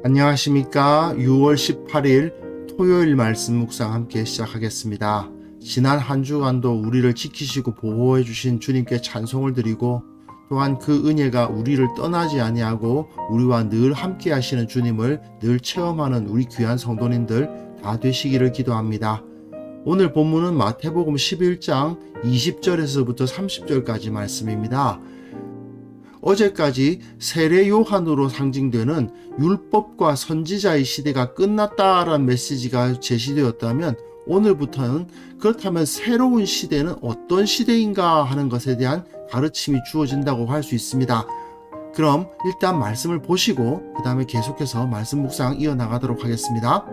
안녕하십니까. 6월 18일 토요일 말씀 묵상 함께 시작하겠습니다. 지난 한 주간도 우리를 지키시고 보호해 주신 주님께 찬송을 드리고 또한 그 은혜가 우리를 떠나지 아니하고 우리와 늘 함께 하시는 주님을 늘 체험하는 우리 귀한 성도님들 다 되시기를 기도합니다. 오늘 본문은 마태복음 11장 20절에서부터 30절까지 말씀입니다. 어제까지 세례 요한으로 상징되는 율법과 선지자의 시대가 끝났다라는 메시지가 제시되었다면 오늘부터는 그렇다면 새로운 시대는 어떤 시대인가 하는 것에 대한 가르침이 주어진다고 할 수 있습니다. 그럼 일단 말씀을 보시고 그 다음에 계속해서 말씀 묵상 이어나가도록 하겠습니다.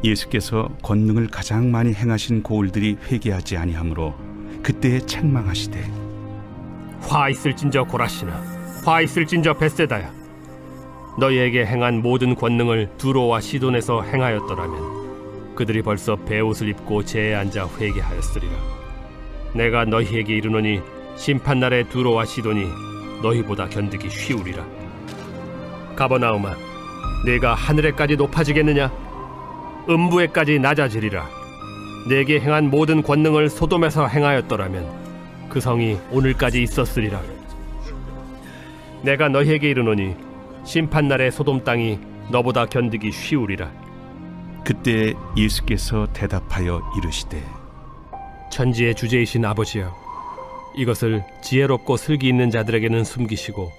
예수께서 권능을 가장 많이 행하신 고을들이 회개하지 아니하므로 그때에 책망하시되 화 있을진저 고라시나 화 있을진저 벳세다야, 너희에게 행한 모든 권능을 두로와 시돈에서 행하였더라면 그들이 벌써 베옷을 입고 재에 앉아 회개하였으리라. 내가 너희에게 이르노니 심판날에 두로와 시돈이 너희보다 견디기 쉬우리라. 가버나움아, 네가 하늘에까지 높아지겠느냐? 음부에까지 낮아지리라. 내게 행한 모든 권능을 소돔에서 행하였더라면 그 성이 오늘까지 있었으리라. 내가 너희에게 이르노니 심판날에 소돔 땅이 너보다 견디기 쉬우리라. 그때 예수께서 대답하여 이르시되 천지의 주제이신 아버지여, 이것을 지혜롭고 슬기 있는 자들에게는 숨기시고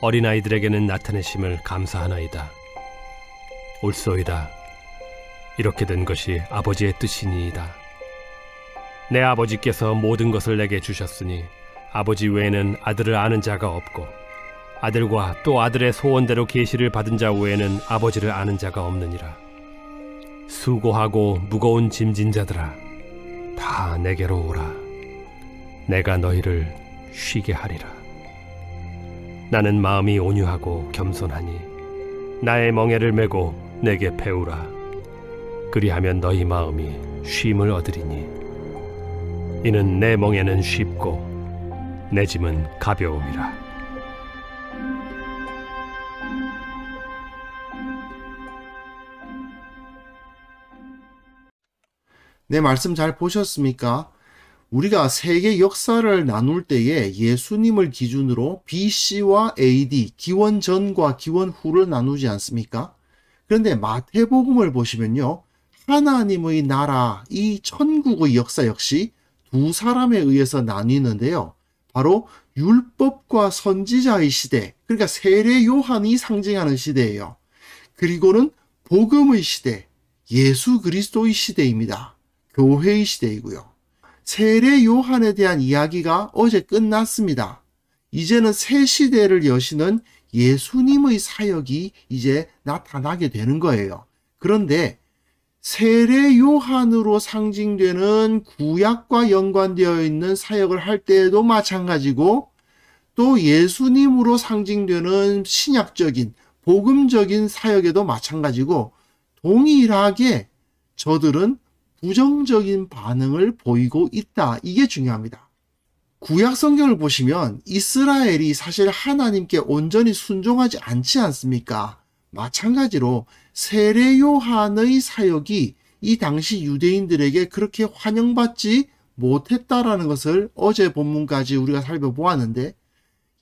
어린아이들에게는 나타내심을 감사하나이다. 옳소이다. 이렇게 된 것이 아버지의 뜻이니이다. 내 아버지께서 모든 것을 내게 주셨으니 아버지 외에는 아들을 아는 자가 없고 아들과 또 아들의 소원대로 계시를 받은 자 외에는 아버지를 아는 자가 없느니라. 수고하고 무거운 짐진 자들아, 다 내게로 오라. 내가 너희를 쉬게 하리라. 나는 마음이 온유하고 겸손하니 나의 멍에를 메고 내게 배우라. 그리하면 너희 마음이 쉼을 얻으리니 이는 내 멍에는 쉽고 내 짐은 가벼움이라. 네, 말씀 잘 보셨습니까? 우리가 세계 역사를 나눌 때에 예수님을 기준으로 BC와 AD, 기원 전과 기원 후를 나누지 않습니까? 그런데 마태복음을 보시면요, 하나님의 나라, 이 천국의 역사 역시 두 사람에 의해서 나뉘는데요. 바로 율법과 선지자의 시대, 그러니까 세례 요한이 상징하는 시대예요. 그리고는 복음의 시대, 예수 그리스도의 시대입니다. 교회의 시대이고요. 세례 요한에 대한 이야기가 어제 끝났습니다. 이제는 새 시대를 여시는 예수님의 사역이 이제 나타나게 되는 거예요. 그런데 세례 요한으로 상징되는 구약과 연관되어 있는 사역을 할 때에도 마찬가지고 또 예수님으로 상징되는 신약적인 복음적인 사역에도 마찬가지고 동일하게 저들은 부정적인 반응을 보이고 있다. 이게 중요합니다. 구약 성경을 보시면 이스라엘이 사실 하나님께 온전히 순종하지 않지 않습니까? 마찬가지로 세례 요한의 사역이 이 당시 유대인들에게 그렇게 환영받지 못했다라는 것을 어제 본문까지 우리가 살펴보았는데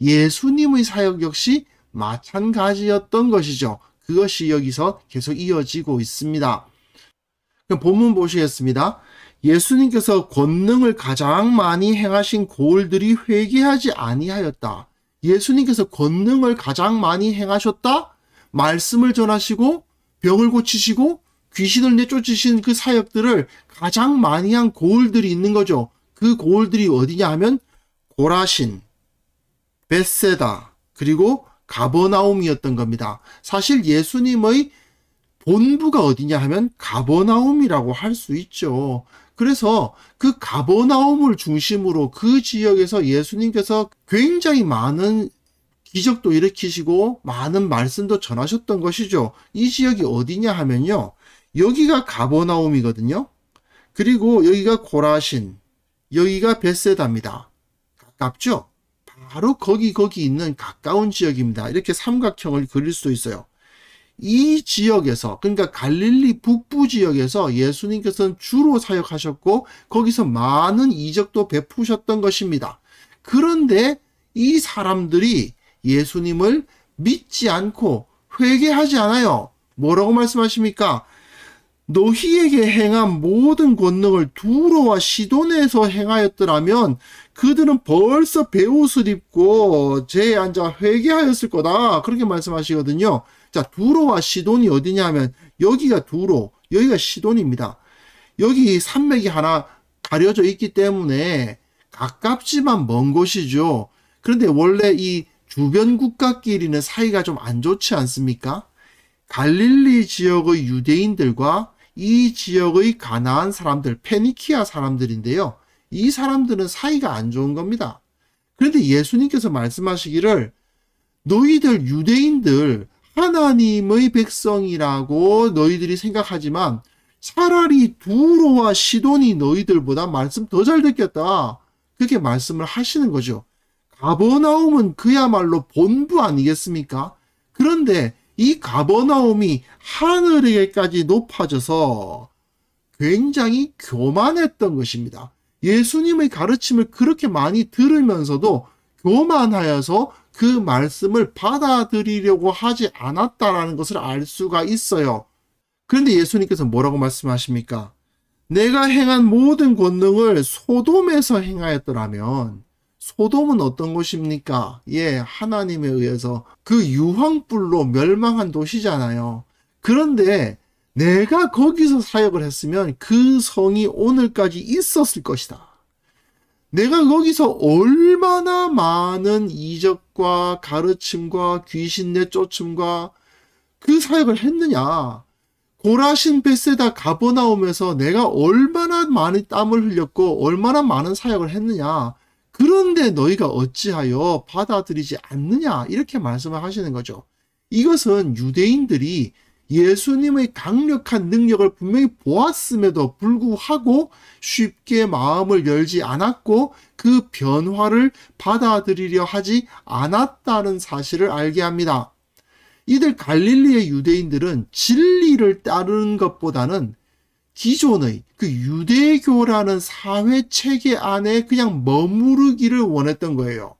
예수님의 사역 역시 마찬가지였던 것이죠. 그것이 여기서 계속 이어지고 있습니다. 그럼 본문 보시겠습니다. 예수님께서 권능을 가장 많이 행하신 고을들이 회개하지 아니하였다. 예수님께서 권능을 가장 많이 행하셨다? 말씀을 전하시고 병을 고치시고 귀신을 내쫓으신 그 사역들을 가장 많이 한 고을들이 있는 거죠. 그 고을들이 어디냐 하면 고라신, 벳세다, 그리고 가버나움이었던 겁니다. 사실 예수님의 본부가 어디냐 하면 가버나움이라고 할 수 있죠. 그래서 그 가버나움을 중심으로 그 지역에서 예수님께서 굉장히 많은 기적도 일으키시고 많은 말씀도 전하셨던 것이죠. 이 지역이 어디냐 하면요, 여기가 가버나움이거든요. 그리고 여기가 고라신, 여기가 벳세다입니다. 가깝죠? 바로 거기 있는 가까운 지역입니다. 이렇게 삼각형을 그릴 수도 있어요. 이 지역에서, 그러니까 갈릴리 북부 지역에서 예수님께서는 주로 사역하셨고 거기서 많은 이적도 베푸셨던 것입니다. 그런데 이 사람들이 예수님을 믿지 않고 회개하지 않아요. 뭐라고 말씀하십니까? 너희에게 행한 모든 권능을 두로와 시돈에서 행하였더라면 그들은 벌써 베옷을 입고 제에 앉아 회개하였을 거다. 그렇게 말씀하시거든요. 자, 두로와 시돈이 어디냐 하면 여기가 두로, 여기가 시돈입니다. 여기 산맥이 하나 가려져 있기 때문에 가깝지만 먼 곳이죠. 그런데 원래 이 주변 국가끼리는 사이가 좀 안 좋지 않습니까? 갈릴리 지역의 유대인들과 이 지역의 가나안 사람들, 페니키아 사람들인데요. 이 사람들은 사이가 안 좋은 겁니다. 그런데 예수님께서 말씀하시기를 너희들 유대인들 하나님의 백성이라고 너희들이 생각하지만 차라리 두로와 시돈이 너희들보다 말씀 더 잘 듣겠다. 그렇게 말씀을 하시는 거죠. 가버나움은 그야말로 본부 아니겠습니까? 그런데 이 가버나움이 하늘에까지 높아져서 굉장히 교만했던 것입니다. 예수님의 가르침을 그렇게 많이 들으면서도 교만하여서 그 말씀을 받아들이려고 하지 않았다라는 것을 알 수가 있어요. 그런데 예수님께서 뭐라고 말씀하십니까? 내가 행한 모든 권능을 소돔에서 행하였더라면, 소돔은 어떤 곳입니까? 예, 하나님에 의해서 그 유황불로 멸망한 도시잖아요. 그런데 내가 거기서 사역을 했으면 그 성이 오늘까지 있었을 것이다. 내가 거기서 얼마나 많은 이적과 가르침과 귀신 내쫓음과 그 사역을 했느냐. 고라신 베세다 가버나움에서 내가 얼마나 많이 땀을 흘렸고 얼마나 많은 사역을 했느냐. 그런데 너희가 어찌하여 받아들이지 않느냐. 이렇게 말씀을 하시는 거죠. 이것은 유대인들이 예수님의 강력한 능력을 분명히 보았음에도 불구하고 쉽게 마음을 열지 않았고 그 변화를 받아들이려 하지 않았다는 사실을 알게 합니다. 이들 갈릴리의 유대인들은 진리를 따르는 것보다는 기존의 그 유대교라는 사회 체계 안에 그냥 머무르기를 원했던 거예요.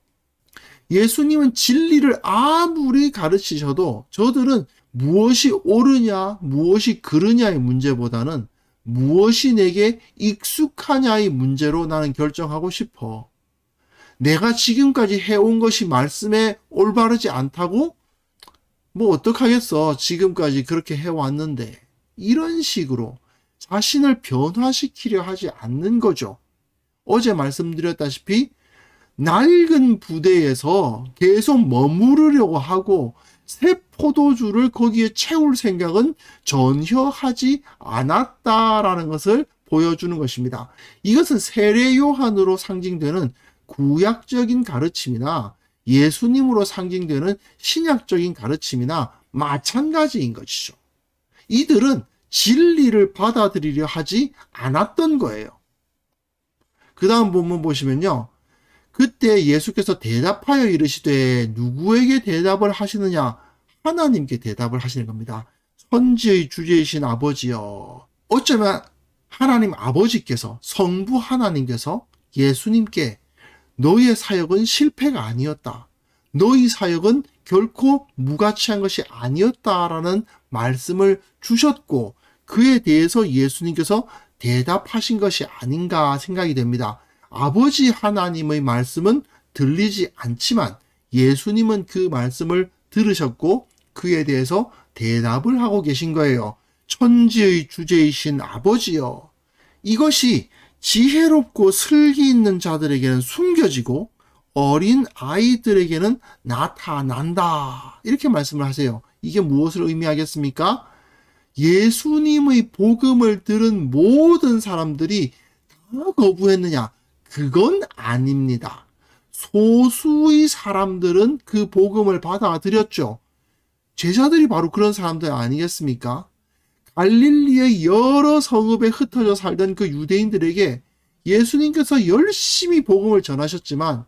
예수님은 진리를 아무리 가르치셔도 저들은 무엇이 옳으냐, 무엇이 그르냐의 문제보다는 무엇이 내게 익숙하냐의 문제로 나는 결정하고 싶어. 내가 지금까지 해온 것이 말씀에 올바르지 않다고? 뭐 어떡하겠어. 지금까지 그렇게 해왔는데. 이런 식으로 자신을 변화시키려 하지 않는 거죠. 어제 말씀드렸다시피 낡은 부대에서 계속 머무르려고 하고 새 포도주를 거기에 채울 생각은 전혀 하지 않았다라는 것을 보여주는 것입니다. 이것은 세례 요한으로 상징되는 구약적인 가르침이나 예수님으로 상징되는 신약적인 가르침이나 마찬가지인 것이죠. 이들은 진리를 받아들이려 하지 않았던 거예요. 그 다음 본문 보시면요. 그때 예수께서 대답하여 이르시되 누구에게 대답을 하시느냐? 하나님께 대답을 하시는 겁니다. 천지의 주제이신 아버지여. 어쩌면 하나님 아버지께서, 성부 하나님께서 예수님께 너희의 사역은 실패가 아니었다. 너희 사역은 결코 무가치한 것이 아니었다라는 말씀을 주셨고 그에 대해서 예수님께서 대답하신 것이 아닌가 생각이 됩니다. 아버지 하나님의 말씀은 들리지 않지만 예수님은 그 말씀을 들으셨고 그에 대해서 대답을 하고 계신 거예요. 천지의 주제이신 아버지여. 이것이 지혜롭고 슬기 있는 자들에게는 숨겨지고 어린 아이들에게는 나타난다. 이렇게 말씀을 하세요. 이게 무엇을 의미하겠습니까? 예수님의 복음을 들은 모든 사람들이 다 거부했느냐? 그건 아닙니다. 소수의 사람들은 그 복음을 받아들였죠. 제자들이 바로 그런 사람들 아니겠습니까? 갈릴리의 여러 성읍에 흩어져 살던 그 유대인들에게 예수님께서 열심히 복음을 전하셨지만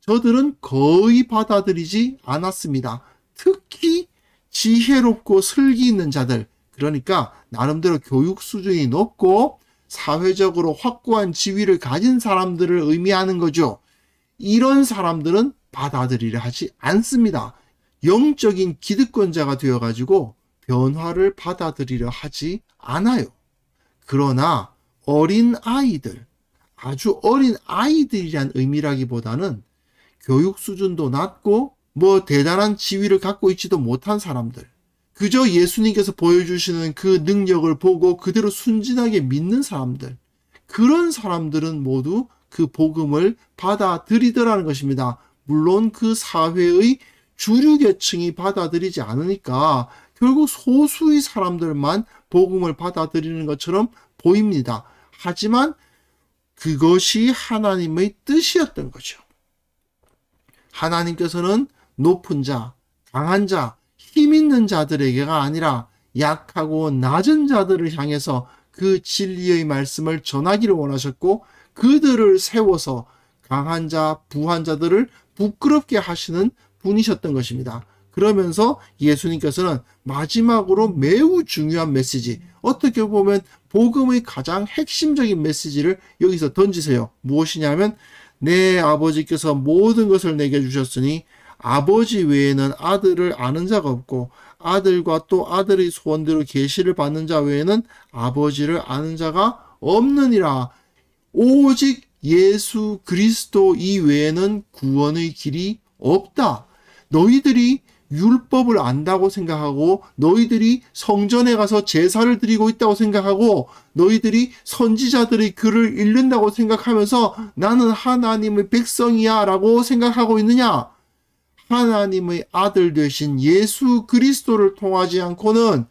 저들은 거의 받아들이지 않았습니다. 특히 지혜롭고 슬기 있는 자들, 그러니까 나름대로 교육 수준이 높고 사회적으로 확고한 지위를 가진 사람들을 의미하는 거죠. 이런 사람들은 받아들이려 하지 않습니다. 영적인 기득권자가 되어가지고 변화를 받아들이려 하지 않아요. 그러나 어린 아이들, 아주 어린 아이들이란 의미라기보다는 교육 수준도 낮고 대단한 지위를 갖고 있지도 못한 사람들, 그저 예수님께서 보여주시는 그 능력을 보고 그대로 순진하게 믿는 사람들, 그런 사람들은 모두 그 복음을 받아들이더라는 것입니다. 물론 그 사회의 주류 계층이 받아들이지 않으니까 결국 소수의 사람들만 복음을 받아들이는 것처럼 보입니다. 하지만 그것이 하나님의 뜻이었던 거죠. 하나님께서는 높은 자, 강한 자, 힘 있는 자들에게가 아니라 약하고 낮은 자들을 향해서 그 진리의 말씀을 전하기를 원하셨고, 그들을 세워서 강한 자, 부한 자들을 부끄럽게 하시는 분이셨던 것입니다. 그러면서 예수님께서는 마지막으로 매우 중요한 메시지, 어떻게 보면 복음의 가장 핵심적인 메시지를 여기서 던지세요. 무엇이냐면, 내 아버지께서 모든 것을 내게 주셨으니 아버지 외에는 아들을 아는 자가 없고, 아들과 또 아들의 소원대로 계시를 받는 자 외에는 아버지를 아는 자가 없느니라. 오직 예수 그리스도 이외에는 구원의 길이 없다. 너희들이 율법을 안다고 생각하고, 너희들이 성전에 가서 제사를 드리고 있다고 생각하고, 너희들이 선지자들의 글을 읽는다고 생각하면서 나는 하나님의 백성이야 라고 생각하고 있느냐? 하나님의 아들 되신 예수 그리스도를 통하지 않고는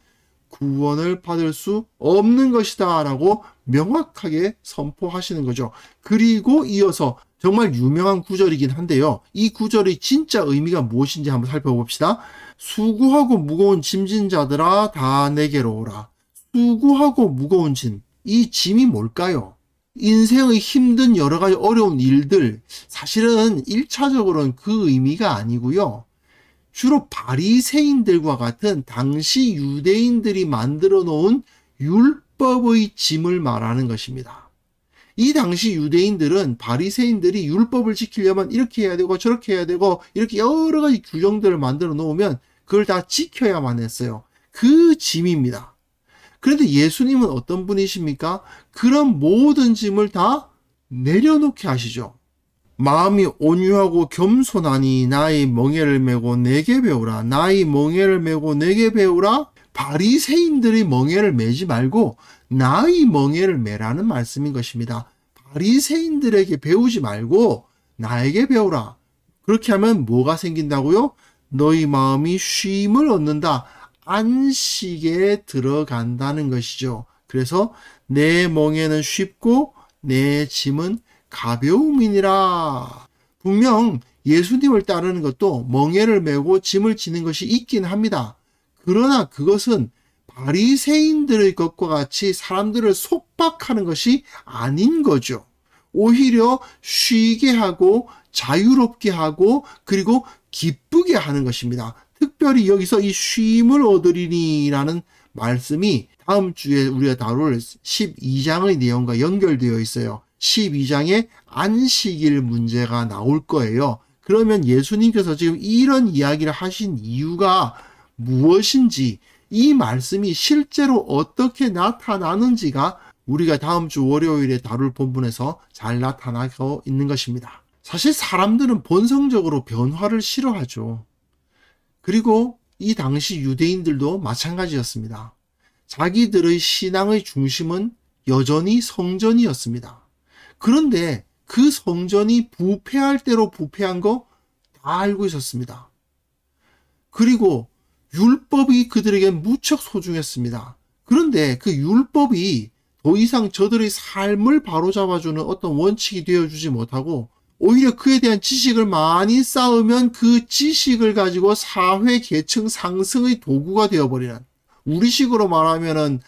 구원을 받을 수 없는 것이다 라고 명확하게 선포하시는 거죠. 그리고 이어서 정말 유명한 구절이긴 한데요. 이 구절의 진짜 의미가 무엇인지 한번 살펴봅시다. 수고하고 무거운 짐진 자들아 다 내게로 오라. 수고하고 무거운 짐. 이 짐이 뭘까요? 인생의 힘든 여러 가지 어려운 일들, 사실은 1차적으로는 그 의미가 아니고요. 주로 바리새인들과 같은 당시 유대인들이 만들어 놓은 율법의 짐을 말하는 것입니다. 이 당시 유대인들은 바리새인들이 율법을 지키려면 이렇게 해야 되고 저렇게 해야 되고 이렇게 여러 가지 규정들을 만들어 놓으면 그걸 다 지켜야만 했어요. 그 짐입니다. 그런데 예수님은 어떤 분이십니까? 그런 모든 짐을 다 내려놓게 하시죠. 마음이 온유하고 겸손하니 나의 멍에를 메고 내게 배우라. 나의 멍에를 메고 내게 배우라. 바리새인들의 멍에를 메지 말고 나의 멍에를 메라는 말씀인 것입니다. 바리새인들에게 배우지 말고 나에게 배우라. 그렇게 하면 뭐가 생긴다고요? 너희 마음이 쉼을 얻는다. 안식에 들어간다는 것이죠. 그래서 내 멍에는 쉽고 내 짐은 가벼움이니라. 분명 예수님을 따르는 것도 멍에를 메고 짐을 지는 것이 있긴 합니다. 그러나 그것은 바리새인들의 것과 같이 사람들을 속박하는 것이 아닌 거죠. 오히려 쉬게 하고 자유롭게 하고 그리고 기쁘게 하는 것입니다. 특별히 여기서 이 쉼을 얻으리니라는 말씀이 다음 주에 우리가 다룰 12장의 내용과 연결되어 있어요. 12장에 안식일 문제가 나올 거예요. 그러면 예수님께서 지금 이런 이야기를 하신 이유가 무엇인지, 이 말씀이 실제로 어떻게 나타나는지가 우리가 다음 주 월요일에 다룰 본문에서 잘 나타나고 있는 것입니다. 사실 사람들은 본성적으로 변화를 싫어하죠. 그리고 이 당시 유대인들도 마찬가지였습니다. 자기들의 신앙의 중심은 여전히 성전이었습니다. 그런데 그 성전이 부패할 대로 부패한 거 다 알고 있었습니다. 그리고 율법이 그들에게 무척 소중했습니다. 그런데 그 율법이 더 이상 저들의 삶을 바로잡아주는 어떤 원칙이 되어주지 못하고 오히려 그에 대한 지식을 많이 쌓으면 그 지식을 가지고 사회 계층 상승의 도구가 되어버리는, 우리식으로 말하면은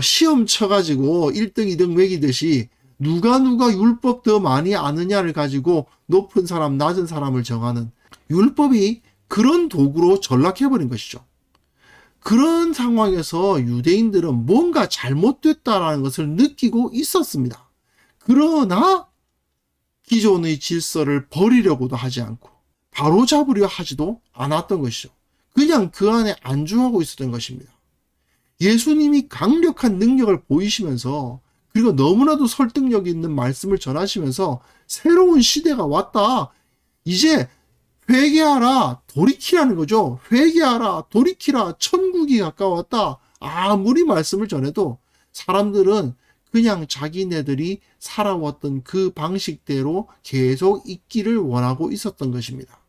시험 쳐가지고 1등, 2등 매기듯이 누가 율법 더 많이 아느냐를 가지고 높은 사람, 낮은 사람을 정하는, 율법이 그런 도구로 전락해버린 것이죠. 그런 상황에서 유대인들은 뭔가 잘못됐다라는 것을 느끼고 있었습니다. 그러나 기존의 질서를 버리려고도 하지 않고 바로잡으려 하지도 않았던 것이죠. 그냥 그 안에 안주하고 있었던 것입니다. 예수님이 강력한 능력을 보이시면서, 그리고 너무나도 설득력 있는 말씀을 전하시면서 새로운 시대가 왔다. 이제 회개하라, 돌이키라는 거죠. 회개하라, 돌이키라, 천국이 가까웠다. 아무리 말씀을 전해도 사람들은 그냥 자기네들이 살아왔던 그 방식대로 계속 있기를 원하고 있었던 것입니다.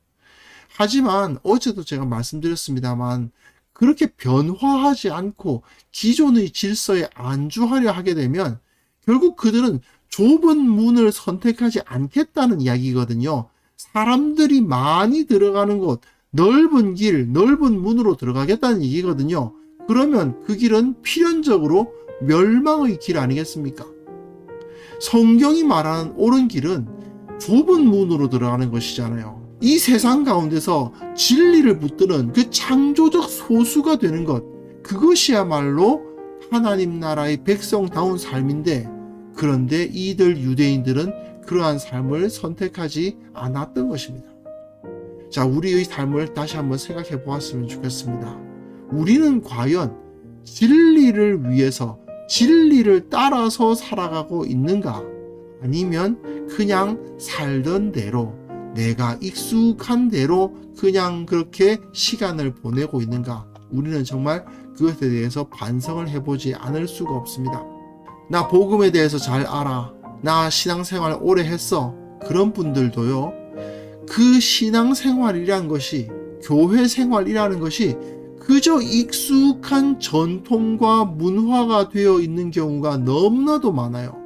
하지만 어제도 제가 말씀드렸습니다만, 그렇게 변화하지 않고 기존의 질서에 안주하려 하게 되면 결국 그들은 좁은 문을 선택하지 않겠다는 이야기거든요. 사람들이 많이 들어가는 곳, 넓은 길, 넓은 문으로 들어가겠다는 얘기거든요. 그러면 그 길은 필연적으로 멸망의 길 아니겠습니까? 성경이 말하는 옳은 길은 좁은 문으로 들어가는 것이잖아요. 이 세상 가운데서 진리를 붙드는 그 창조적 소수가 되는 것, 그것이야말로 하나님 나라의 백성다운 삶인데, 그런데 이들 유대인들은 그러한 삶을 선택하지 않았던 것입니다. 자, 우리의 삶을 다시 한번 생각해 보았으면 좋겠습니다. 우리는 과연 진리를 위해서, 진리를 따라서 살아가고 있는가? 아니면 그냥 살던 대로, 내가 익숙한 대로 그냥 그렇게 시간을 보내고 있는가? 우리는 정말 그것에 대해서 반성을 해보지 않을 수가 없습니다. 나 복음에 대해서 잘 알아. 나 신앙생활 오래 했어. 그런 분들도요, 그 신앙생활이란 것이, 교회 생활이라는 것이 그저 익숙한 전통과 문화가 되어 있는 경우가 너무나도 많아요.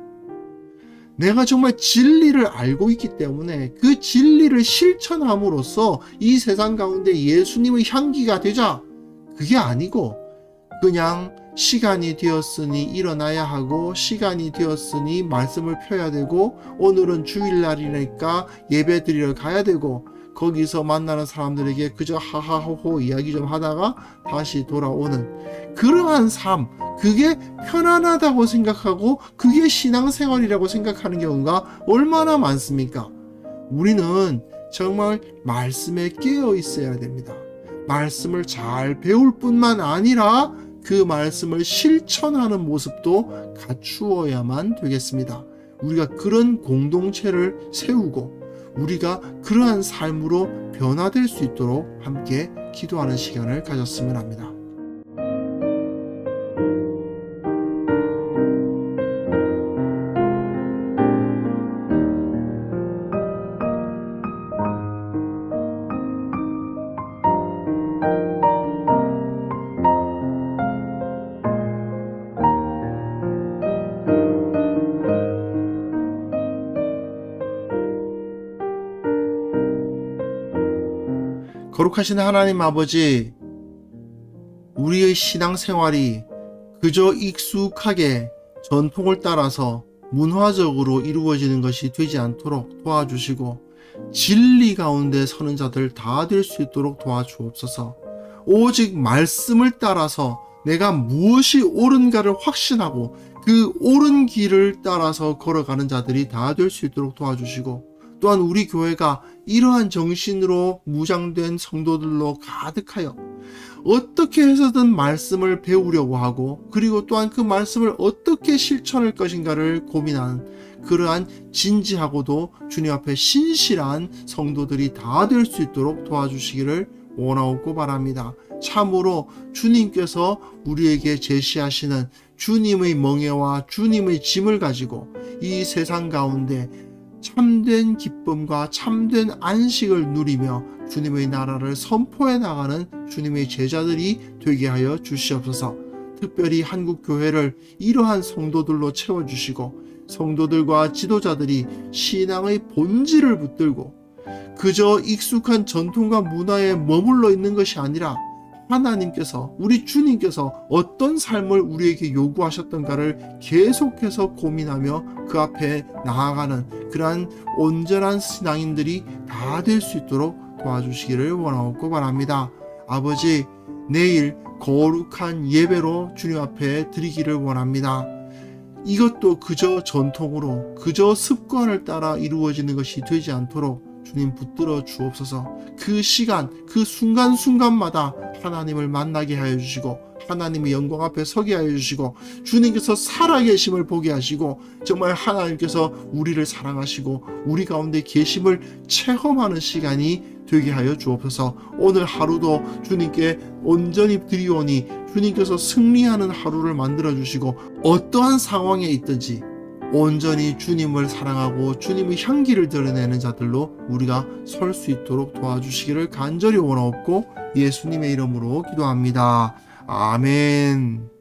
내가 정말 진리를 알고 있기 때문에 그 진리를 실천함으로써 이 세상 가운데 예수님의 향기가 되자, 그게 아니고 그냥 시간이 되었으니 일어나야 하고, 시간이 되었으니 말씀을 펴야 되고, 오늘은 주일날이니까 예배 드리러 가야 되고, 거기서 만나는 사람들에게 그저 하하호호 이야기 좀 하다가 다시 돌아오는 그러한 삶, 그게 편안하다고 생각하고 그게 신앙생활이라고 생각하는 경우가 얼마나 많습니까? 우리는 정말 말씀에 깨어 있어야 됩니다. 말씀을 잘 배울 뿐만 아니라 그 말씀을 실천하는 모습도 갖추어야만 되겠습니다. 우리가 그런 공동체를 세우고 우리가 그러한 삶으로 변화될 수 있도록 함께 기도하는 시간을 가졌으면 합니다. 거룩하신 하나님 아버지, 우리의 신앙생활이 그저 익숙하게 전통을 따라서 문화적으로 이루어지는 것이 되지 않도록 도와주시고, 진리 가운데 서는 자들 다 될 수 있도록 도와주옵소서. 오직 말씀을 따라서 내가 무엇이 옳은가를 확신하고 그 옳은 길을 따라서 걸어가는 자들이 다 될 수 있도록 도와주시고, 또한 우리 교회가 이러한 정신으로 무장된 성도들로 가득하여 어떻게 해서든 말씀을 배우려고 하고, 그리고 또한 그 말씀을 어떻게 실천할 것인가를 고민하는 그러한 진지하고도 주님 앞에 신실한 성도들이 다 될 수 있도록 도와주시기를 원하옵고 바랍니다. 참으로 주님께서 우리에게 제시하시는 주님의 멍에와 주님의 짐을 가지고 이 세상 가운데 참된 기쁨과 참된 안식을 누리며 주님의 나라를 선포해 나가는 주님의 제자들이 되게 하여 주시옵소서. 특별히 한국교회를 이러한 성도들로 채워주시고, 성도들과 지도자들이 신앙의 본질을 붙들고 그저 익숙한 전통과 문화에 머물러 있는 것이 아니라 하나님께서, 우리 주님께서 어떤 삶을 우리에게 요구하셨던가를 계속해서 고민하며 그 앞에 나아가는 그러한 온전한 신앙인들이 다 될 수 있도록 도와주시기를 원하고 바랍니다. 아버지, 내일 거룩한 예배로 주님 앞에 드리기를 원합니다. 이것도 그저 전통으로, 그저 습관을 따라 이루어지는 것이 되지 않도록 주님 붙들어 주옵소서. 그 시간, 그 순간순간마다 하나님을 만나게 하여 주시고, 하나님의 영광 앞에 서게 하여 주시고, 주님께서 살아계심을 보게 하시고, 정말 하나님께서 우리를 사랑하시고 우리 가운데 계심을 체험하는 시간이 되게 하여 주옵소서. 오늘 하루도 주님께 온전히 드리오니 주님께서 승리하는 하루를 만들어 주시고, 어떠한 상황에 있든지 온전히 주님을 사랑하고 주님의 향기를 드러내는 자들로 우리가 설 수 있도록 도와주시기를 간절히 원하옵고 예수님의 이름으로 기도합니다. 아멘.